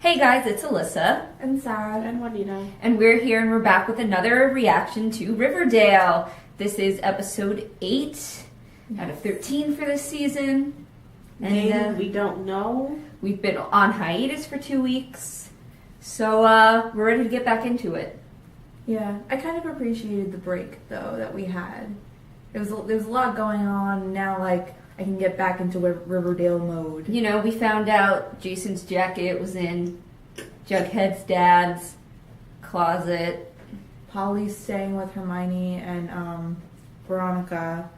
Hey guys, it's Alyssa. And Sarah. And Juanita. And we're here and we're back with another reaction to Riverdale. This is episode 8 out of 13 for this season. And we don't know. We've been on hiatus for 2 weeks. So we're ready to get back into it. Yeah, I kind of appreciated the break though that we had. There's a lot going on, and now like I can get back into Riverdale mode. You know, we found out Jason's jacket was in Jughead's dad's closet. Polly's staying with Hermione and Veronica.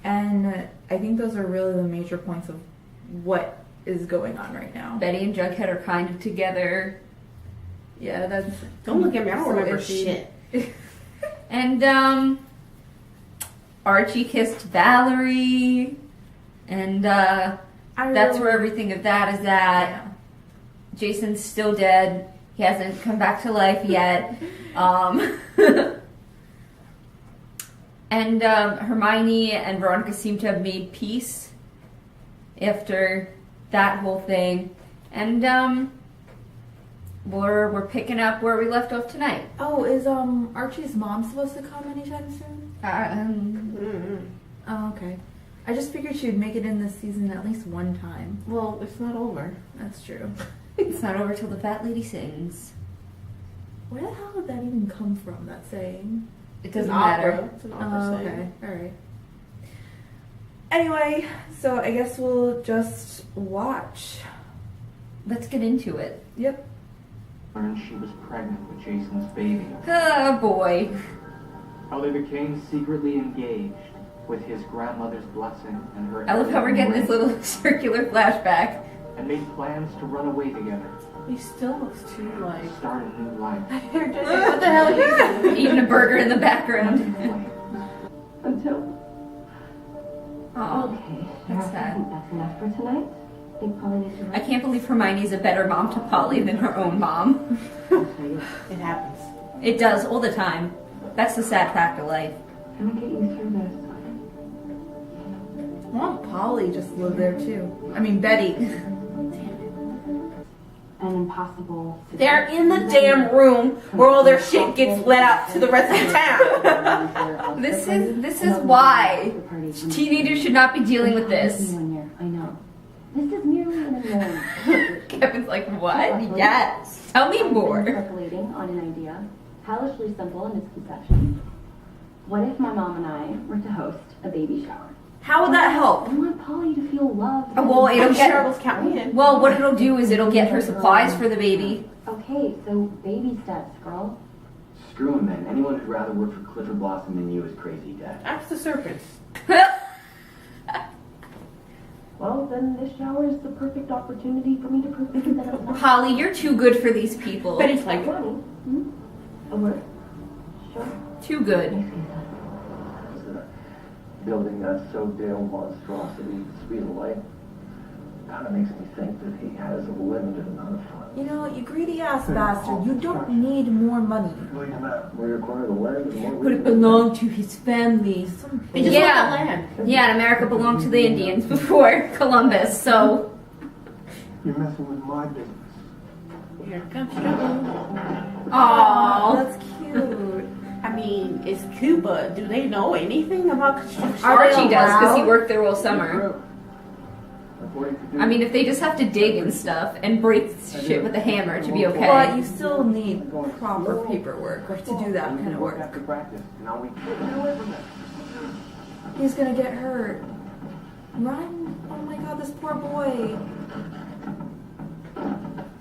And I think those are really the major points of what is going on right now. Betty and Jughead are kind of together. Yeah, that's... Don't look at me, I don't so remember itchy. shit. And Archie kissed Valerie. And that's where everything of that is at. Yeah. Jason's still dead. He hasn't come back to life yet. And Hermione and Veronica seem to have made peace after that whole thing. And we're picking up where we left off tonight. Oh, is Archie's mom supposed to come anytime soon? Oh, okay. I just figured she would make it in this season at least one time. Well, it's not over. That's true. It's not over till the fat lady sings. Where the hell did that even come from, that saying? It doesn't It's an matter. opera. It's an opera Oh, saying. okay. Alright. Anyway, so I guess we'll just watch. Let's get into it. Yep. Learned she was pregnant with Jason's baby. Oh boy. How they became secretly engaged with his grandmother's blessing and her. I love how we're getting this little circular flashback. And made plans to run away together. He still looks too like... Start a new life. What the hell are you doing? Eating a burger in the background. Until... Aw, Okay, that's I sad. think that's enough for tonight. I think Polly needs to I can't believe Hermione's a better mom to Polly than her own mom. It happens. It does, all the time. That's the sad fact of life. Can we get you through this? I want Polly just to live there too. I mean, Betty. An impossible... They're in the damn room where all their shit gets let out to the rest of the town. This is why teenagers should not be dealing with this. I know. This is merely an annoyance. Kevin's like, what? Yes. Tell me I've been more. percolating on an idea, hellishly simple in its conception. What if my mom and I were to host a baby shower? How would that help? I want Polly to feel loved. Well, it'll I'm get... sure it was counting in. Well, what it'll do is it'll get her supplies for the baby. Okay, so baby steps, girl. Screw him, man. Anyone who'd rather work for Clifford Blossom than you is crazy, Dad. Ask the serpents. Well, then this shower is the perfect opportunity for me to prove that I'm not. Holly, you're too good for these people. But it's like... Money. A word? Sure. Too good. Building that so-dale monstrosity at the speed of light kind of makes me think that he has a limited amount of funds. You know, you greedy ass bastard. You don't need more money. We acquire the land and more But it belonged to his family. They just Yeah. want the land. Yeah, and America belonged to the Indians before Columbus, so... You're messing with my business. Here comes trouble. Aww. That's cute. I mean, it's Cuba. Do they know anything about construction? Archie does, because he allowed? worked there all summer. I mean, if they just have to dig and stuff and break shit with a hammer to be But okay. you still need proper paperwork to do that kind of work. After practice, now we get away from that. He's gonna get hurt. Run! Oh my god, this poor boy.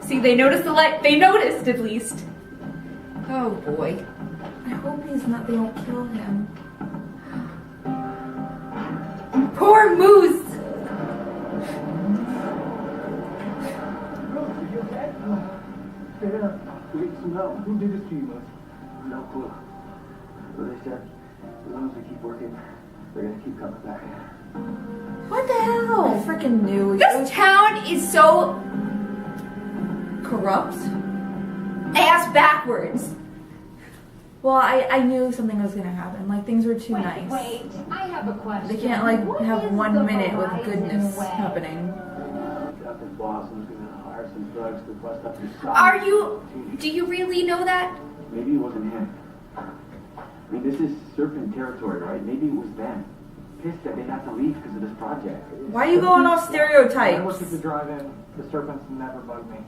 See, they noticed the light. They noticed, at least. Oh, boy. I hope they don't kill him. Poor Moose! Yeah, we need some help. Who did this to you, Liz? No clue. But they said, as long as we keep working, they're gonna keep coming back. What the hell? I freaking knew. This town is so corrupt. ass backwards. Well, I knew something was gonna happen. Like, things were too nice. Wait, I have a question. They can't, like, What have is 1 the minute with Horizon goodness way? happening. Captain Blossom's gonna hire some some thugs to bust up your shop. Are you? Do you really know that? Maybe it wasn't him. I mean, this is serpent territory, right? Maybe it was them. Pissed that they had to leave because of this project. Why are you going off I stereotypes? worked at the drive-in. The serpents never bugged me.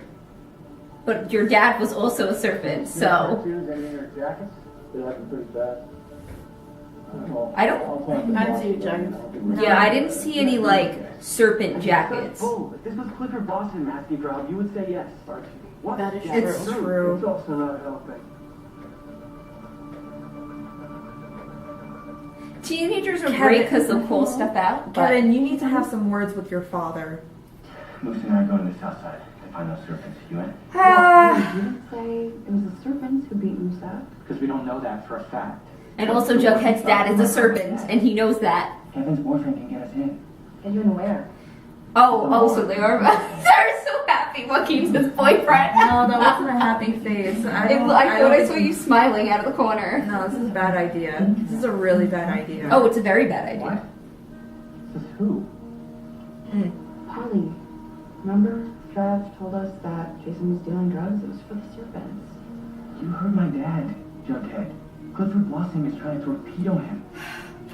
But your dad was also a serpent, so Tattoos, any of your jackets? They're acting pretty fast. I don't. I didn't see your jackets. Yeah, I didn't see any like serpent jackets. Oh, if this was Clifford Boston asking for help, you would say yes. What? That is Yeah, It's true. It's also not helping. Teenagers are Kevin. great because they'll pull stuff out. But Kevin, you need to have some words with your father. Lucy and I are going to the south side to find those serpents. You in? Ah. You didn't say it was the serpents who beat Musa. Because we don't know that for a fact. And also, Jughead's dad is a serpent, and he knows that. Kevin's boyfriend can get us in. Get you in where? Oh, so they are. They're so happy. Joaquin's his boyfriend. No, that wasn't a happy face. I thought I saw you smiling out of the corner. No, this is a bad idea. This is a really bad idea. Oh, it's a very bad idea. What? This is who? Polly. Remember, Trav told us that Jason was dealing drugs? It was for the serpents. You heard my dad, Jughead. Clifford Blossom is trying to torpedo him.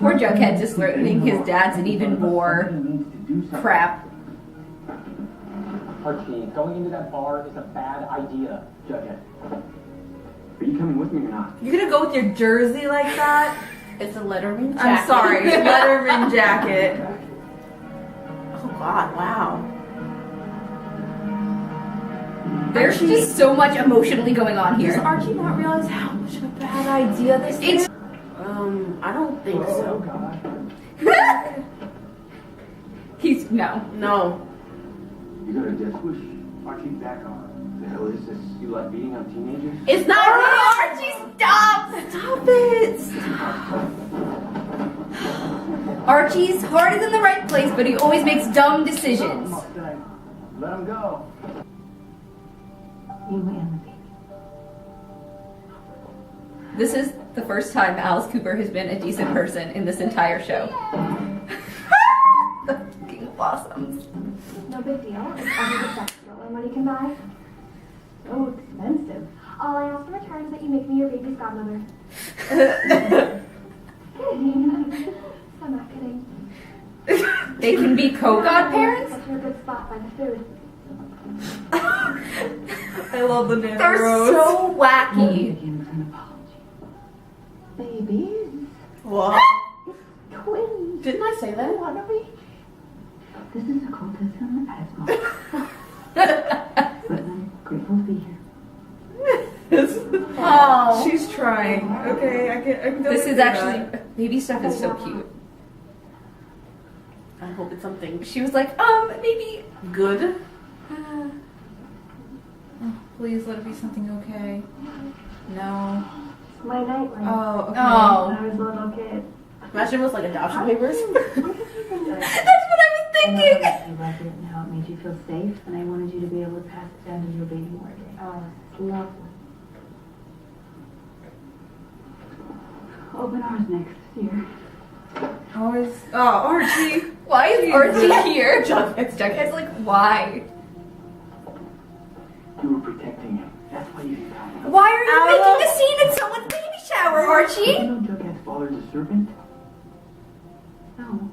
Poor Jughead's just learning his dad's an even more Somebody needs to do something. crap. Archie, going into that bar is a bad idea. Jughead, are you coming with me or not? You gonna go with your jersey like that? It's a Letterman jacket. I'm sorry, Letterman jacket. Oh God! Wow. There's just so much emotionally going on Does here. Archie not realize how much of a bad idea this It's is? I don't think Oh, so. God. he's no. No. You got a death wish? Archie, back on. The hell is this? You like beating up teenagers? It's not Archie, stop! Stop it! Archie's heart is in the right place, but he always makes dumb decisions. Let him go. You and the baby. This is the first time Alice Cooper has been a decent person in this entire show. The fucking blossoms. No big deal. I'll do the sex girl and money can buy. So expensive. All I ask in return is that you make me your baby's godmother. Kidding. I'm not kidding. They can be co-godparents? That's your good spot by the food. I love the Nanny They're Rose. so wacky. Begins an apology. Babies. What? Twins. Didn't I say that? What are we? This is occultism at its most. But I'm grateful to be here. Oh, She's trying. Okay, I can this totally is do actually that. baby stuff is so cute. I hope it's something She was like, maybe. good. Please let it be something okay. No. It's my nightlight. Oh, okay. When Oh, I was a little kid. Imagine it was like adoption papers. that's what I was I know thinking. how much you loved it and how it made you feel safe, and I wanted you to be able to pass it down to your baby one day. Oh, it's lovely. Open ours next year. Always. Oh, Archie. Why is Archie here? Jughead's like, why? You were protecting him. That's why you didn't come. Why are you making a scene at someone's baby shower, You Archie? know Jughead's father's a serpent? No.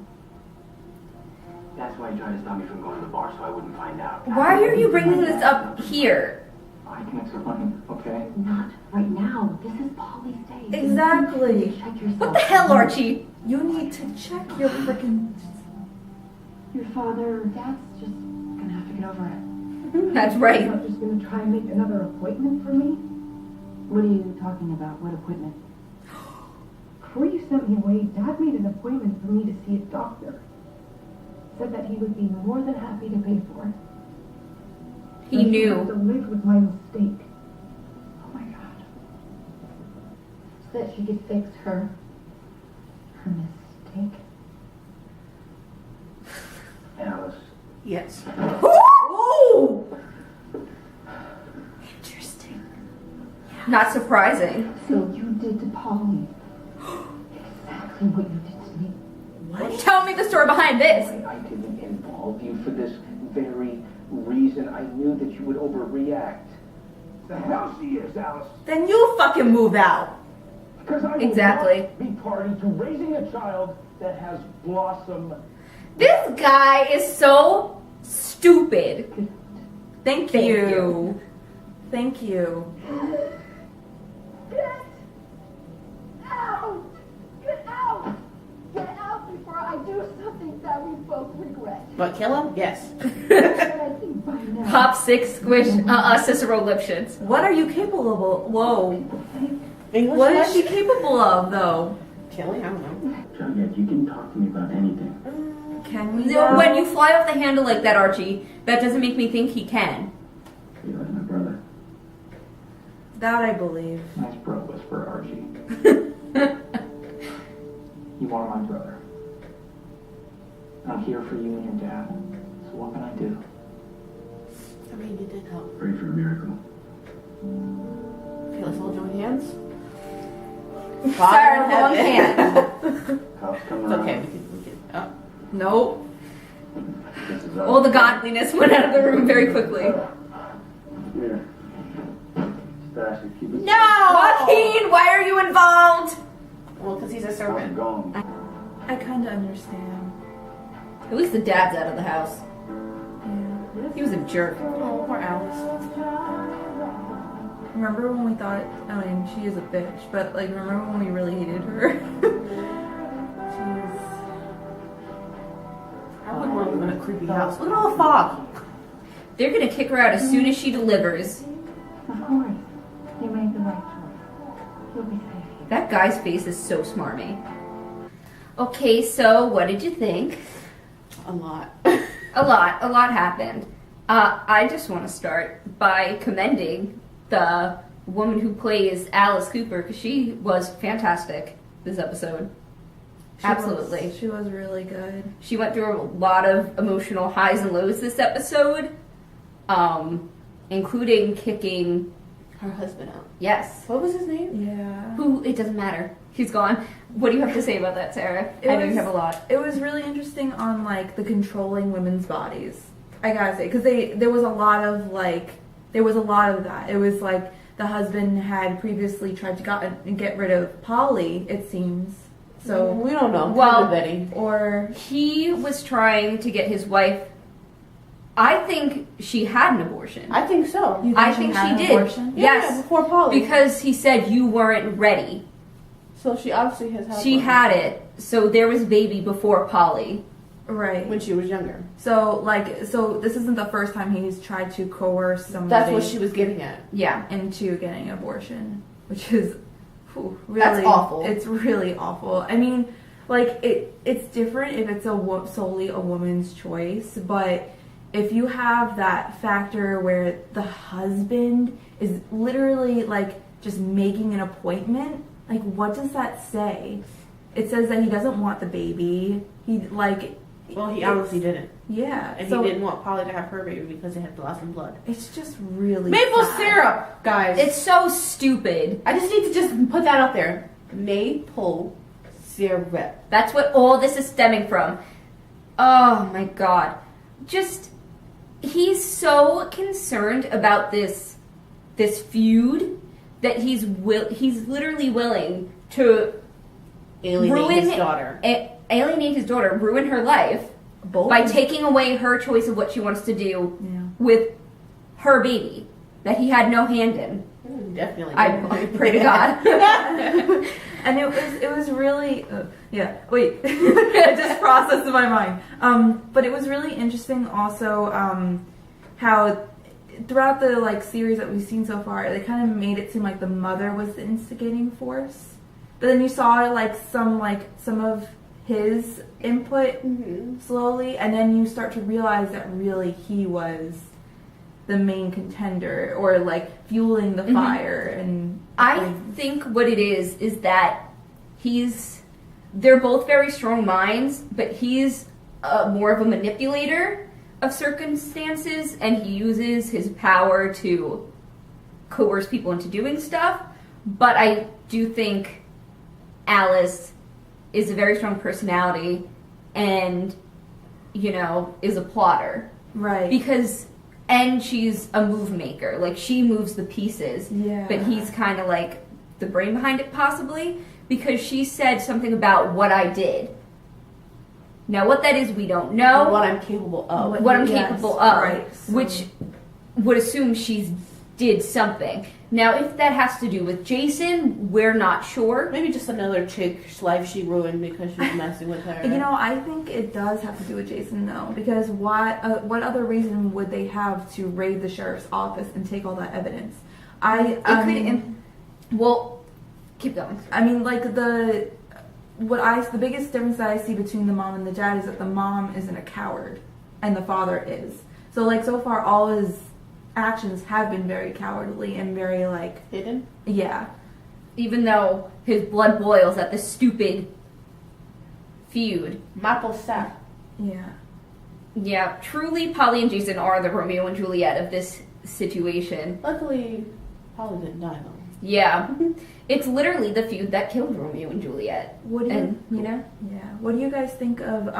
That's why he tried to stop me from going to the bar so I wouldn't find out. Why are you bringing this up here? I can explain, okay? Not right now. This is Polly's day. Exactly. Check yourself. What the hell, Archie? You need to check your freaking. Your father, Dad's just gonna have to get over it. That's right. You're not just gonna try and make another appointment for me? What are you talking about? What appointment? Before you sent me away, Dad made an appointment for me to see a doctor. Said that he would be more than happy to pay for it. He I have knew. to live with my mistake. Oh my God. So that she could fix her mistake. Alice. Yes. Ooh! Interesting. Not surprising. So you did to Polly exactly what you did to me. Tell me the story behind this. I didn't involve you for this very reason I knew that you would overreact. The hell she is, Alice. Then you fucking move out. Because I Exactly. will not be party to raising a child that has blossom. This guy is so stupid. Thank Thank you. you. Thank you. Get out! Get out! Get out before I do something that we both regret. But kill him? Yes. And I think by now. Pop 6 squish Cicero Lipschitz. What are you capable of? Whoa. English What is much? she capable of, though? Killing? I don't know. Jughead, you can talk to me about anything. Can we? No, when you fly off the handle like that, Archie, that doesn't make me think he can. You like my brother. That I believe. Nice bro whisper, Archie. You are my brother. I'm here for you and your dad. So what can I do? I mean, you did help. Pray for a miracle. Okay, let's all join hands. Sorry, Father wrong in hand. heaven. House coming It's around. okay, we can. Oh. Nope. This is All the godliness went out of the room very quickly. Here. Stash it. Keep it. No! Joaquin, why are you involved? Well, because he's a I'm servant. gone. I kind of understand. At least the dad's out of the house. Yeah. He was a jerk. Oh, poor Alice. Remember when we thought? I mean, she is a bitch, but like, remember when we really hated her? Jeez. I would want to live in a creepy house. Look at all the fog. They're gonna kick her out as soon as she delivers. Of course. You made the right choice. You'll be safe. That guy's face is so smarmy. Okay, so what did you think? A lot. A lot happened. I just want to start by commending the woman who plays Alice Cooper because she was fantastic this episode. Absolutely. She was really good. She went through a lot of emotional highs and lows this episode, including kicking. Her husband out. Yes. What was his name? Yeah. Who? It doesn't matter. He's gone. What do you have to say about that, Sarah? It I know was- you have a lot. It was really interesting on like the controlling women's bodies. I gotta say, because there was a lot of that. It was like the husband had previously tried to get rid of Polly. It seems so. We don't know. Well- Betty. Or He was trying to get his wife. I think she had an abortion. I think so. you think I think had she an did. abortion? Yes. before Polly. Because he said you weren't ready. So she obviously has had She one had it, so there was baby before Polly. Right. when she was younger. So this isn't the first time he's tried to coerce somebody That's what she was getting at. Yeah. into getting an abortion, which is really That's awful. It's really awful. I mean, like it's different if it's solely a woman's choice, but if you have that factor where the husband is literally like just making an appointment, like what does that say? It says that he doesn't want the baby. He like. Well, he obviously didn't. Yeah, And so he didn't want Polly to have her baby because they had blossom blood. it's just really Maple sad. syrup, guys. It's so stupid. I just need to just put that out there. Maple syrup. That's what all this is stemming from. Oh my god. Just he's so concerned about this feud that he's literally willing to Alienate his daughter. alienate his daughter, ruin her life Both by of- taking away her choice of what she wants to do Yeah. with her baby that he had no hand in. Definitely. I pray to God. And it was really yeah. Wait, it just processed in my mind. But it was really interesting also how throughout the like series that we've seen so far, they kind of made it seem like the mother was the instigating force. But then you saw like some of his input slowly, and then you start to realize that really he was the main contender or like fueling the fire. And I think what it is that they're both very strong minds, but he's more of a manipulator of circumstances, and he uses his power to coerce people into doing stuff. But I do think Alice is a very strong personality and, is a plotter. right. Because and she's a move maker. Like, she moves the pieces. Yeah. But he's kind of like the brain behind it, possibly, because she said something about what I did. Now, what that is, we don't know. What I'm capable of. What I'm Yes, capable of, right, so- which would assume she's did something. Now, if that has to do with Jason, we're not sure. Maybe just another chick's life she ruined because she was messing with her. You know, I think it does have to do with Jason, though, because what other reason would they have to raid the sheriff's office and take all that evidence? Well, keep going. I mean, like the biggest difference that I see between the mom and the dad is that the mom isn't a coward and the father is. So like so far, all his actions have been very cowardly and very like hidden. yeah. Even though his blood boils at this stupid feud. Maple sap. Yeah. Yeah, truly, Polly and Jason are the Romeo and Juliet of this situation. Luckily, Polly didn't die though. Yeah, it's literally the feud that killed Romeo and Juliet. What do you, And, you know? Yeah. What do you guys think of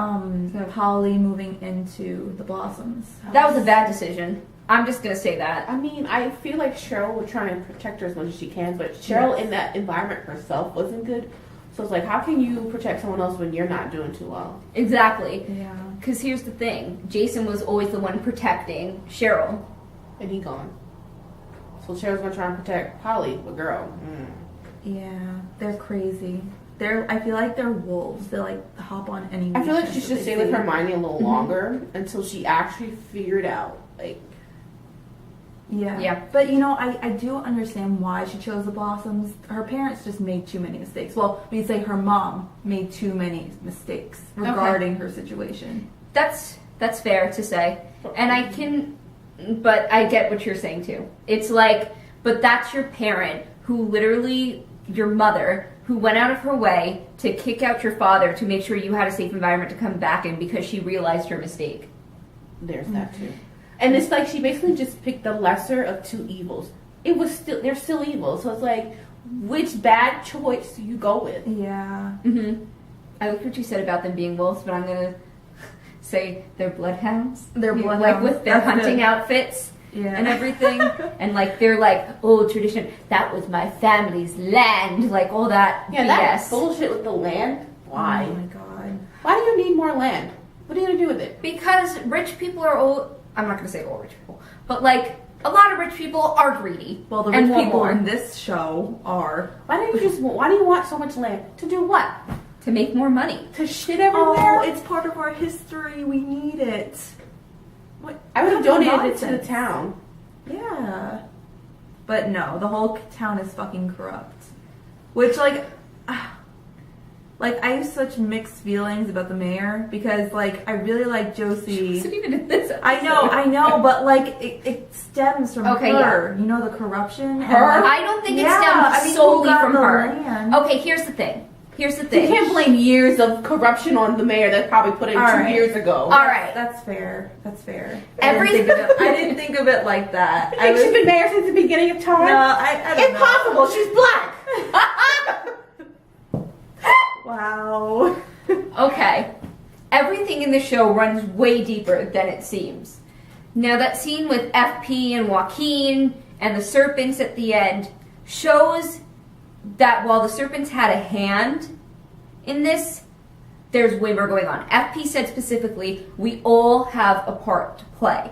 Holly moving into the Blossoms? That was a bad decision. I'm just gonna say that. I mean, I feel like Cheryl was trying to protect her as much as she can, but Cheryl in that environment herself wasn't good. So it's like, how can you protect someone else when you're not doing too well? Exactly. Yeah. Because here's the thing. Jason was always the one protecting Cheryl. And he gone. So Cheryl's gonna try and protect Polly, but girl. Yeah. They're crazy. I feel like they're wolves. They like hop on any. I feel like she chance should that stay they with see. Hermione a little longer until she actually figured out, like, Yeah. Yeah. But you know, I do understand why she chose the Blossoms. Her parents just made too many mistakes. Well, we say her mom made too many mistakes regarding her situation. That's fair to say. And but I get what you're saying too. It's like, but that's your parent who literally, your mother, who went out of her way to kick out your father to make sure you had a safe environment to come back in because she realized her mistake. there's that too. And it's like she basically just picked the lesser of two evils. They're still evil. So it's like, which bad choice do you go with? Yeah. Mm-hmm. I like what you said about them being wolves, but I'm gonna say they're bloodhounds. They're bloodhounds. Like with their That's hunting good. outfits. Yeah. And everything, and like they're like, oh, tradition. That was my family's land, like all that. Yeah, BS. that bullshit with the land. Why? Oh my god. Why do you need more land? What are you gonna do with it? Because rich people are all. I'm not gonna say all rich people, but like a lot of rich people are greedy. Well, the and rich want people more. in this show are. Why do you want so much land? To do what? To make more money. To shit everywhere? Oh, it's part of our history. We need it. What? I would have What kind of donated it to the nonsense? town. Yeah. But no, the whole town is fucking corrupt. Which, like I have such mixed feelings about the mayor because, like, I really like Josie. So even in this I know, but like it stems from Okay, her. You know, the corruption. and, Her? like, I don't think it yeah, stems I mean, who solely got from the her. land? Okay, here's the thing. You can't blame years of corruption on the mayor that probably put in All 2 right. years ago. All right. That's fair. That's fair. Every- I didn't think of it like that. I think she's been mayor since the beginning of time. No, I don't Impossible. She's black. Wow. Okay. Everything in the show runs way deeper than it seems. Now, that scene with FP and Joaquin and the serpents at the end shows that while the serpents had a hand in this, there's way more going on. FP said specifically, we all have a part to play.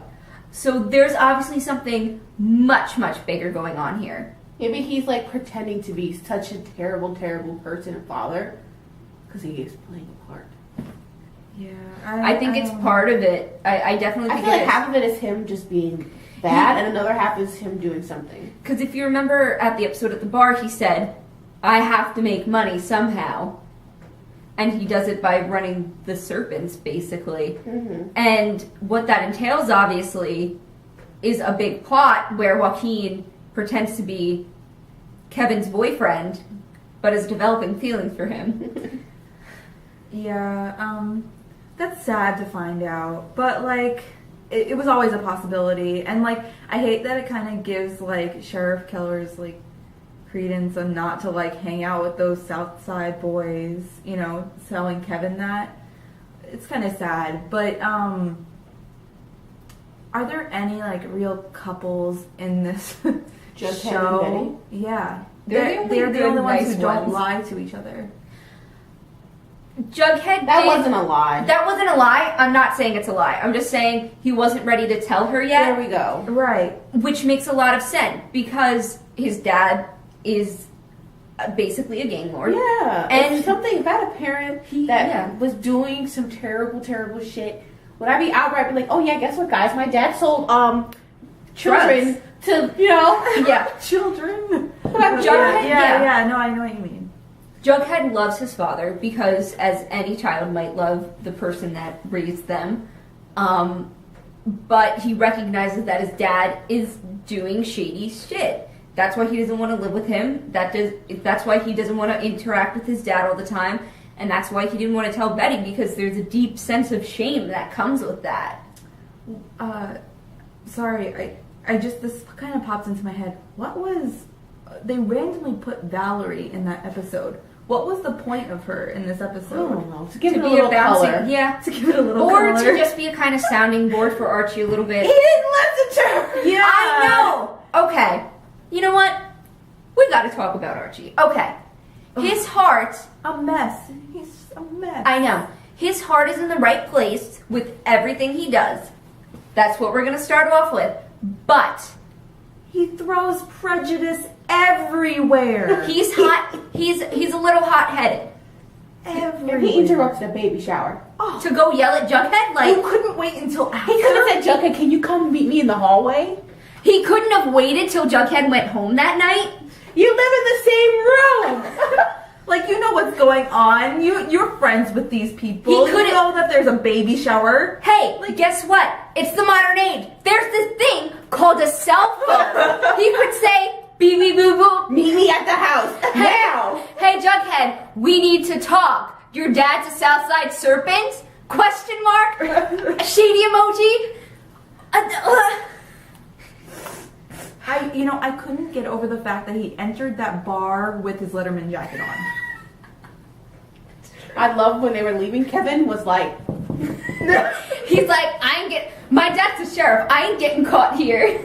So there's obviously something much, much bigger going on here. Maybe he's like pretending to be such a terrible, terrible person and father because he is playing a part. Yeah. I think it's part of it. I definitely I think feel it like is. half of it is him just being bad, and another half is him doing something. Because if you remember at the episode at the bar, he said, I have to make money somehow. And he does it by running the serpents, basically. Mm-hmm. And what that entails, obviously, is a big plot where Joaquin pretends to be Kevin's boyfriend, but is developing feelings for him. Yeah, that's sad to find out. But, like, it was always a possibility. And, like, I hate that it kind of gives, like, Sheriff Keller's, like, credence and not to, like, hang out with those South Side boys, you know, telling Kevin that. It's kind of sad. But, Are there any like real couples in this Jughead show? and Yeah, They're the only they're the good, only ones nice who don't ones. lie to each other. Jughead That did- wasn't a lie. That wasn't a lie. I'm not saying it's a lie. I'm just saying he wasn't ready to tell her yet. There we go. Right. Which makes a lot of sense because his dad is basically a gang lord. Yeah. And- And something about a parent that yeah. was doing some terrible, terrible shit. Would I be outright be like, oh yeah, guess what, guys? My dad sold children to, you know. Yeah. Children. Jughead, yeah. No, I know what you mean. Jughead loves his father because, as any child might love the person that raised them, but he recognizes that his dad is doing shady shit. That's why he doesn't want to live with him. That's why he doesn't want to interact with his dad all the time, and that's why he didn't want to tell Betty because there's a deep sense of shame that comes with that. Sorry, I just, this kind of popped into my head. What was, they randomly put Valerie in that episode. What was the point of her in this I episode? don't know. To give To it a be little bouncing, color. yeah, To give it a little or color. to just be a kind of sounding board for Archie a little bit. He didn't listen to her. Yeah. I know. Okay, you know what? We got to talk about Archie. Okay, his heart. A mess. He's a mess. I know. His heart is in the right place with everything he does. That's what we're going to start off with. But He throws prejudice everywhere. he's hot. He's a little hot-headed. everywhere. And he interrupted a baby shower. To go yell at Jughead? Like, You couldn't wait until after. He could have said, Jughead, can you come meet me in the hallway? he couldn't have waited till Jughead went home that night. You live in the same room. Like, you know what's going on. You're friends with these people. He You couldn't- know that there's a baby shower. Hey, guess what? It's the modern age. There's this thing called a cell phone. He could say, beep, beep, boop, boop. Meet me at the house now. Hey, Jughead, we need to talk. Your dad's a Southside Serpent? Question mark? A shady emoji? I couldn't get over the fact that he entered that bar with his Letterman jacket on. I love when they were leaving. Kevin was like, He's like, my dad's the sheriff. I ain't getting caught here.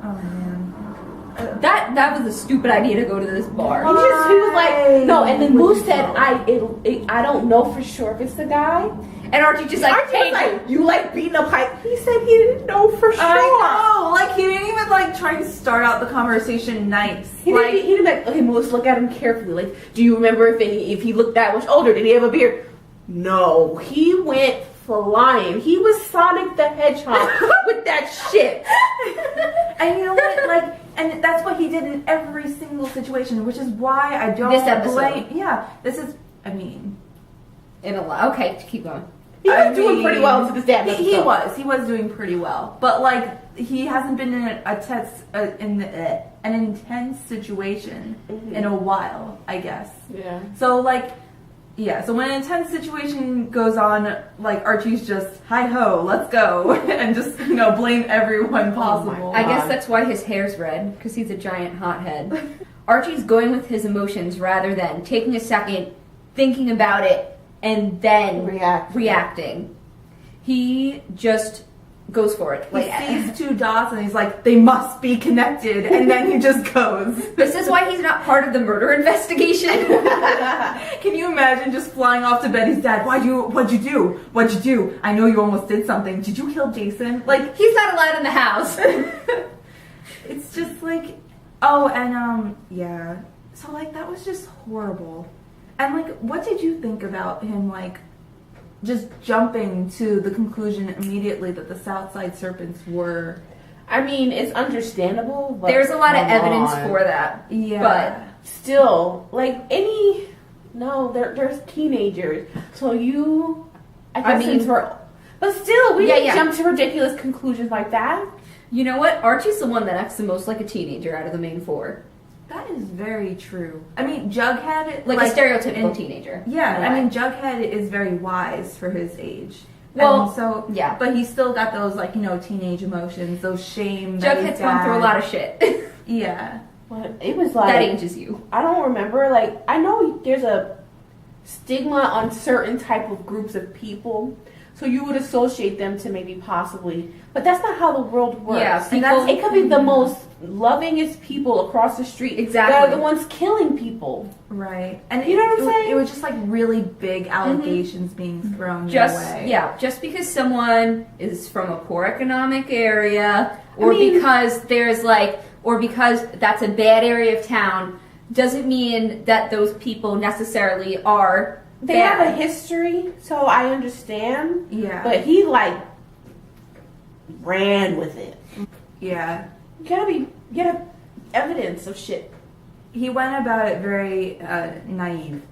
Oh man. That was a stupid idea to go to this bar. he was like, no. And then Why Moose would said, you I don't know for sure if it's the guy. And Archie just like, Archie hey, was like, you like beating up hype. He said he didn't know for sure. I know. Like, he didn't even try and start out the conversation nice. He didn't like, okay, Moose, look at him carefully. Like, do you remember if he looked that much older? Did he have a beard? No. He went flying. He was Sonic the Hedgehog with that shit. And you know what? And that's what he did in every single situation, which is why I don't This episode. blame. Yeah, this is. I mean, in a lot. Okay, keep going. He was I doing mean, pretty well to this damn episode. He was doing pretty well, but he hasn't been in an intense situation in a while, I guess. Yeah. So so when an intense situation goes on, Archie's just hi ho, let's go, and just blame everyone possible. I guess that's why his hair's red, because he's a giant hothead. Archie's going with his emotions rather than taking a second, thinking about it, and then reacting. He just goes for it. He sees two dots and he's like, they must be connected, and then he just goes. This is why he's not part of the murder investigation. Can you imagine just flying off to Betty's dad? What'd you do? What'd you do? I know you almost did something. Did you kill Jason? He's not allowed in the house. It's just yeah. So that was just horrible. And what did you think about him just jumping to the conclusion immediately that the Southside Serpents were? I mean, it's understandable, but There's a lot of come evidence on. for that. Yeah. But Still, there's teenagers. So I mean- since we're, but still, we Yeah, didn't yeah. jump to ridiculous conclusions like that. you know what? Archie's the one that acts the most like a teenager out of the main four. That is very true. I mean, Jughead... Like a stereotypical teenager. Yeah, in a I way. mean, Jughead is very wise for his age. Well, And so, yeah. But he's still got those, teenage emotions, those shame... that his Jughead's gone through a dad- lot of shit. Yeah. But it was That ages you. I don't remember. I know there's a stigma on certain type of groups of people. So you would associate them to maybe possibly, but that's not how the world works. Yeah, and it could be the most lovingest people across the street. Exactly. That are the ones killing people. Right. And You know what I'm saying? It was just like really big allegations being thrown Just their way. yeah, just because someone is from a poor economic area, or I mean- because there's like, or because that's a bad area of town, doesn't mean that those people necessarily are They bad. have a history, so I understand. Yeah. But he like ran with it. Yeah. You gotta evidence of shit. He went about it very naive.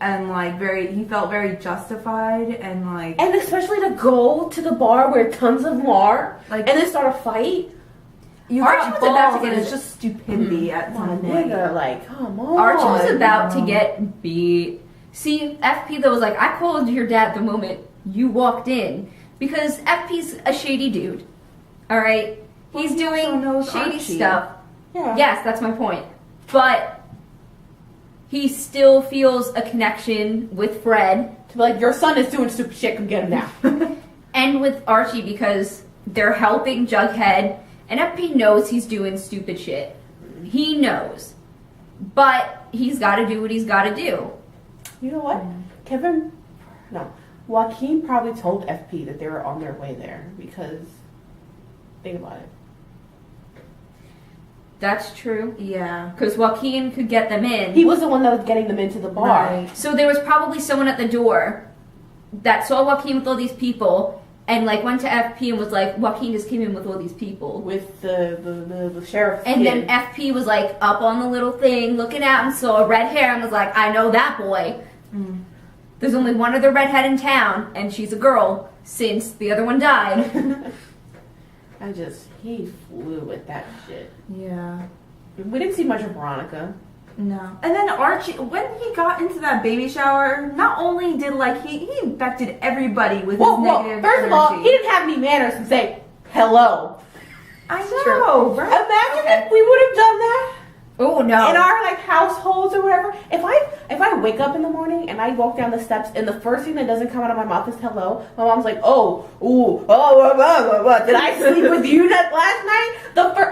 And like he felt very justified and like And especially to go to the bar where tons of them are, Like- and then start a fight. you Archie got was about to balls, get and it's his- just stupidity at My some point. nigga, like, come on. Archie was about to no. get beat. See, FP though was like, I called your dad the moment you walked in because FP's a shady dude. All right, Well, he's he also doing knows shady Archie. stuff. Yeah. Yes, that's my point. But he still feels a connection with Fred To be like, your son is doing stupid shit, come get him now. and with Archie because they're helping Jughead, and FP knows he's doing stupid shit. He knows. But he's got to do what he's got to do. You know what? Joaquin probably told FP that they were on their way there because, think about it. That's true. Yeah. Because Joaquin could get them in. He was the one that was getting them into the bar. Right. So there was probably someone at the door that saw Joaquin with all these people and like went to FP and was like, Joaquin just came in with all these people. With the sheriff. And then FP was like up on the little thing looking out and saw red hair and was like, I know that boy. There's only one other redhead in town and she's a girl since the other one died. He flew with that shit. Yeah. We didn't see much of Veronica. No. And then Archie, when he got into that baby shower, not only did like he infected everybody with his negative first of all, energy. he didn't have any manners to say hello. I know, right? Imagine if we would have done that Oh no. in our like households or whatever. If I wake up in the morning and I walk down the steps and the first thing that doesn't come out of my mouth is hello, my mom's like, did I sleep with you that last night?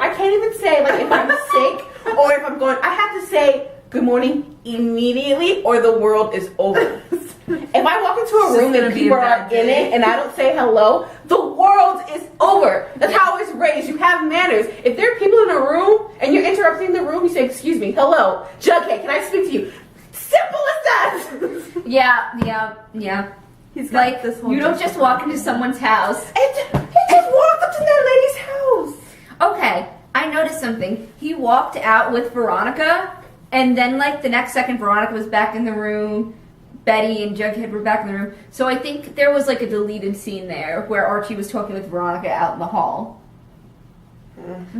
I can't even say like if I'm sick or if I'm going. I have to say good morning immediately or the world is over. If I walk into a room and people are in it and I don't say hello, the world is over. That's how I was raised. You have manners. If there are people in a room and you're interrupting the room, you say, excuse me, hello, Jughead, can I speak to you? Simple as that. Yeah. He's got Like, this whole you don't just walk into someone's house. He just walked up to that lady's house. Okay, I noticed something. He walked out with Veronica, and then like the next second, Veronica was back in the room. Betty and Jughead were back in the room. So I think there was like a deleted scene there where Archie was talking with Veronica out in the hall.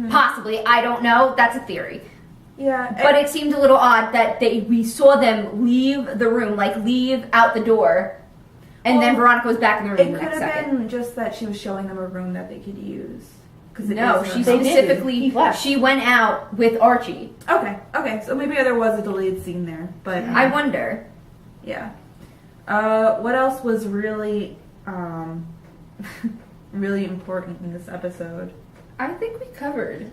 Possibly, I don't know. That's a theory. Yeah. But it seemed a little odd that we saw them leave the room, like leave out the door, and then Well, Veronica was back in the room it the could next have second. been just that she was showing them a room that they could use. No, she They didn't. specifically He left. she went out with Archie. Okay, so maybe there was a deleted scene there, but I wonder. yeah. What else was really, really important in this episode? I think we covered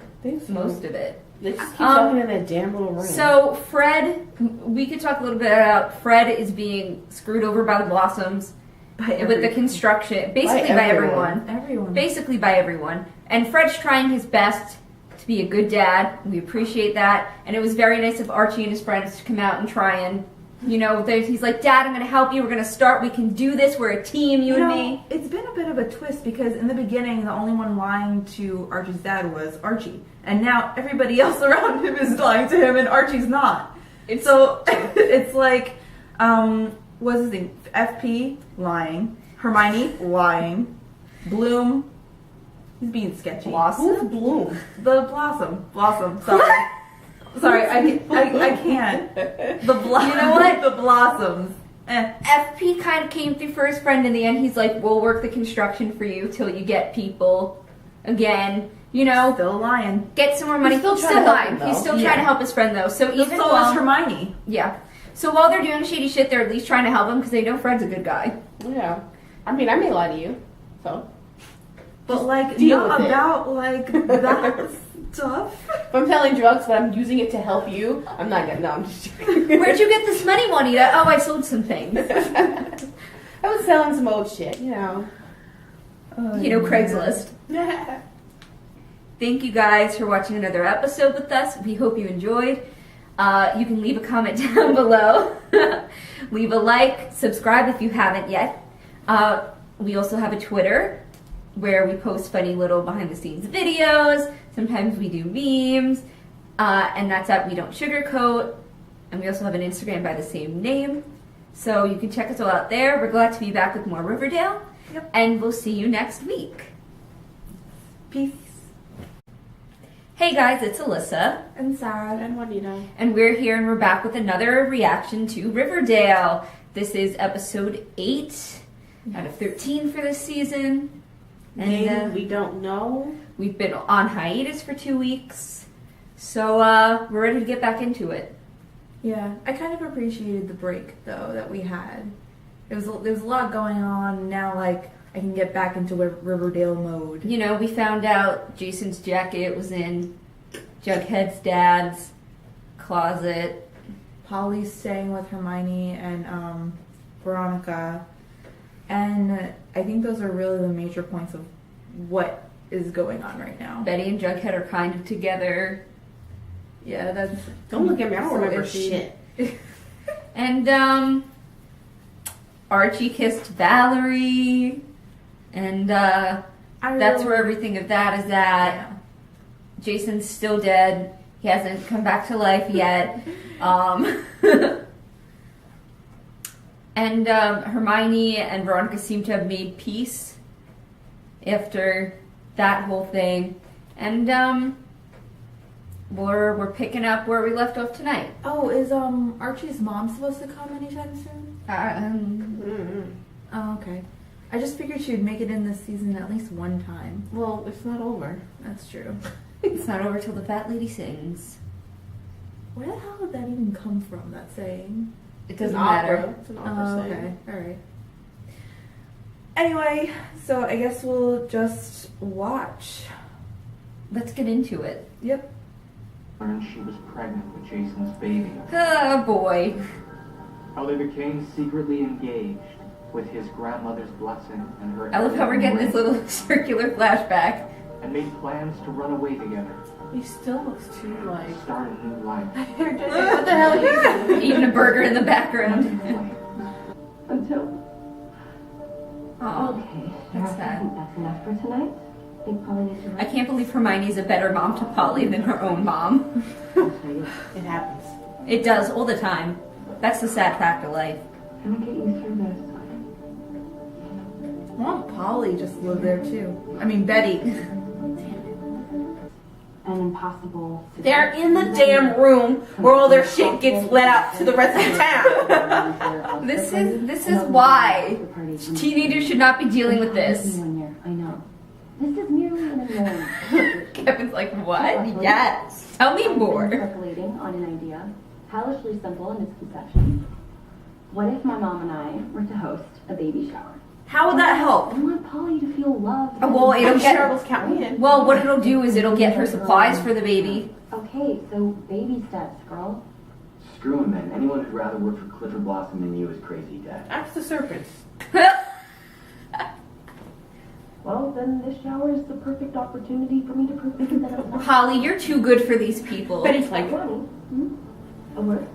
most of it. They just keep talking in that damn little room. So Fred, we could talk a little bit about Fred is being screwed over by the Blossoms with the construction, basically by everyone. Everyone. Basically by everyone. And Fred's trying his best to be a good dad. We appreciate that. And it was very nice of Archie and his friends to come out and try and, he's like, Dad, I'm going to help you. We're going to start. We can do this. We're a team, you and me. It's been a bit of a twist because in the beginning, the only one lying to Archie's dad was Archie. And now everybody else around him is lying to him and Archie's not. So it's like, what's his name? FP, lying. Hermione, lying. Bloom, he's being sketchy. Who's Bloom? The Blossom, sorry. Sorry, I can't. The You know what? The Blossoms. FP kind of came through for his friend in the end. He's like, we'll work the construction for you till you get people again. Still lying. Get some more money. He's still trying to help him, though. He's still trying to help his friend, though. So even So while is Hermione. yeah, so while they're doing shady shit, they're at least trying to help him because they know Fred's a good guy. Yeah. I mean, I may lie to you, so. But like, deal not with it. about like that stuff. If I'm selling drugs, but I'm using it to help you, I'm not gonna. No, I'm just joking. Where'd you get this money, Juanita? Oh, I sold some things. I was selling some old shit, you know. You know, Craigslist. Thank you guys for watching another episode with us. We hope you enjoyed. You can leave a comment down below. Leave a like, subscribe if you haven't yet. We also have a Twitter where we post funny little behind the scenes videos. Sometimes we do memes. And that's at We Don't Sugarcoat. And we also have an Instagram by the same name. So you can check us all out there. We're glad to be back with more Riverdale. Yep. And we'll see you next week. Peace. Hey guys, it's Alyssa. And Sarah. And Juanita. And we're here and we're back with another reaction to Riverdale. This is episode 8 out of 13 for this season. And We don't know. we've been on hiatus for 2 weeks. So we're ready to get back into it. Yeah, I kind of appreciated the break though that we had. There was a lot going on. Now, like, I can get back into Riverdale mode. You know, we found out Jason's jacket was in Jughead's dad's closet. Polly's staying with Hermione and Veronica, and I think those are really the major points of what is going on right now. Betty and Jughead are kind of together. Yeah, that's. Don't look at me. I don't so remember iffy. shit. And Archie kissed Valerie. And that's where everything of that is at. Yeah. Jason's still dead. He hasn't come back to life yet. And Hermione and Veronica seem to have made peace after that whole thing. And we're picking up where we left off tonight. Oh, is Archie's mom supposed to come anytime soon? Oh, okay. I just figured she would make it in this season at least one time. Well, it's not over. That's true. It's not over till the fat lady sings. Where the hell did that even come from, that saying? It doesn't It's an matter. opera. It's an opera Oh, saying. okay. Alright. Anyway, so I guess we'll just watch. Let's get into it. Yep. Learned she was pregnant with Jason's baby. Oh boy. How they became secretly engaged with his grandmother's blessing and her. I love how we're getting this little circular flashback. And made plans to run away together, He still looks too like. start a new life. What the hell are you doing? Eating a burger in the background. Until. Aw, Okay. that's I sad. think that's enough for tonight. I think Polly needs to I can't believe Hermione's a better mom to Polly than her own mom. It happens. It does all the time. That's the sad fact of life. Can I get you through this? I want Polly just to live there too. I mean, Betty. An impossible. They're in the damn room where all their shit gets let out to the rest of the town. This is why teenagers should not be dealing with this. I know. This is merely an annoyance. Kevin's like, what? Yes. Tell me I've been more. Speculating on an idea, hellishly simple in its conception. What if my mom and I were to host a baby shower? How would that help? I want Polly to feel loved. Well, it'll Cheryl's get. count me in. Well, what it'll do is it'll get her supplies for the baby. Okay, so baby steps, girl. Screw him, man. Anyone who'd rather work for Clifford Blossom than you is crazy, Dad. Ask the serpents. Well, then this shower is the perfect opportunity for me to prove to you that I'm not. Holly, you're too good for these people. Betty's like, Honey, a word?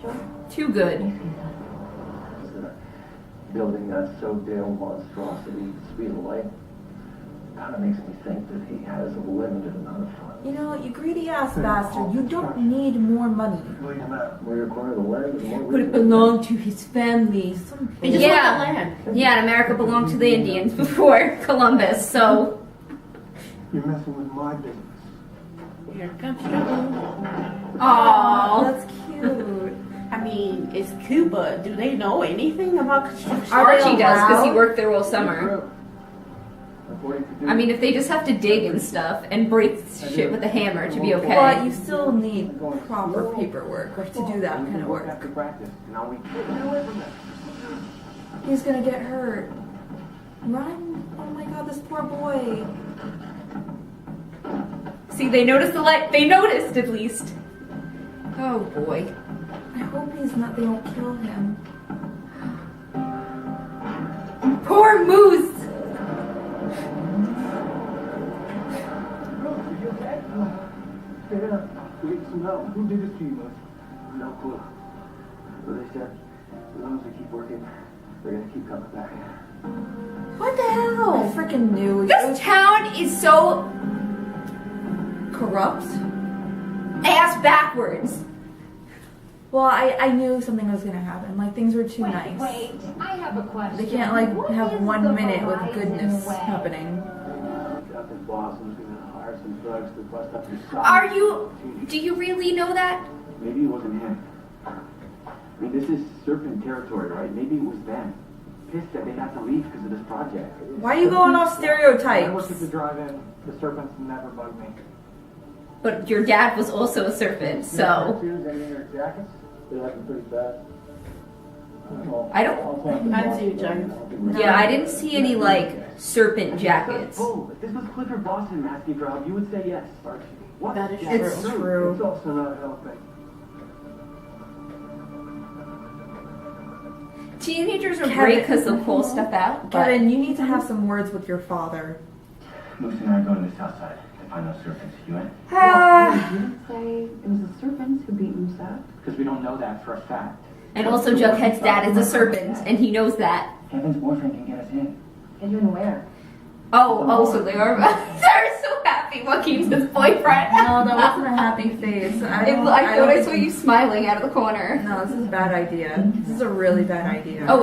Sure. Too good. Building that so-dale monstrosity at the speed of light kind of makes me think that he has a limited amount of funds. You know, you greedy ass bastard, you don't need more money. We acquire the land and more But it belonged to his family. they just Yeah. want the land. Yeah, and America belonged to the Indians before Columbus, so. You're messing with my business. Here it comes trouble. Aww. That's cute. I mean, it's Cuba. Do they know anything about construction? Archie does, because he allowed? worked there all summer. I mean, if they just have to dig and stuff and break shit with a hammer to be But okay. you still need proper paperwork to do that kind of work. After practice, and I'll be He's gonna get hurt. Run! Oh my god, this poor boy. See, they noticed the light. They noticed at least. Oh boy. I hope he's not. They don't kill him. Poor Moose. Rose, are you okay? Yeah, we need some help. Who did this to you, Liz? No clue. But they said, as long as we keep working, they're gonna keep coming back. What the I hell? freaking knew. This town is so corrupt. ass backwards. Well, I knew something was gonna happen. Like, things were too nice. Wait, I have a question. They can't, like, What have is 1 the minute with Verizon goodness way? happening. Captain Blossom's gonna hire some thugs to bust up his shop. Are you? Do you really know that? Maybe it wasn't him. I mean, this is Serpent territory, right? Maybe it was them. Pissed that they had to leave because of this project. Why are you going off I worked stereotypes? at the drive-in. The serpents never bugged me. But your dad was also a serpent, so Tattoos and your jackets? They're looking pretty bad. I don't. I didn't see your jackets. Yeah, I didn't see any like serpent jackets. Oh, if this was Clifford Blossom asking for help, you would say yes, Archie. What? That is Yeah, It's true. It's also not helping. Teenagers are Kevin. great because they'll pull stuff out. But Kevin, you need to have some words with your father. Moose and I are going to the south side to find those serpents. You in? You didn't say it was the serpents who beat Moose up? Because we don't know that for a fact. and also Jughead's dad is a serpent, and he knows that. Kevin's boyfriend can get us in. And you in where? Oh, so they are. They're so happy. Joaquin's his boyfriend. No, that wasn't a happy face. I thought I saw you smiling out of the corner. No, this is a bad idea. This is a really bad idea. Oh.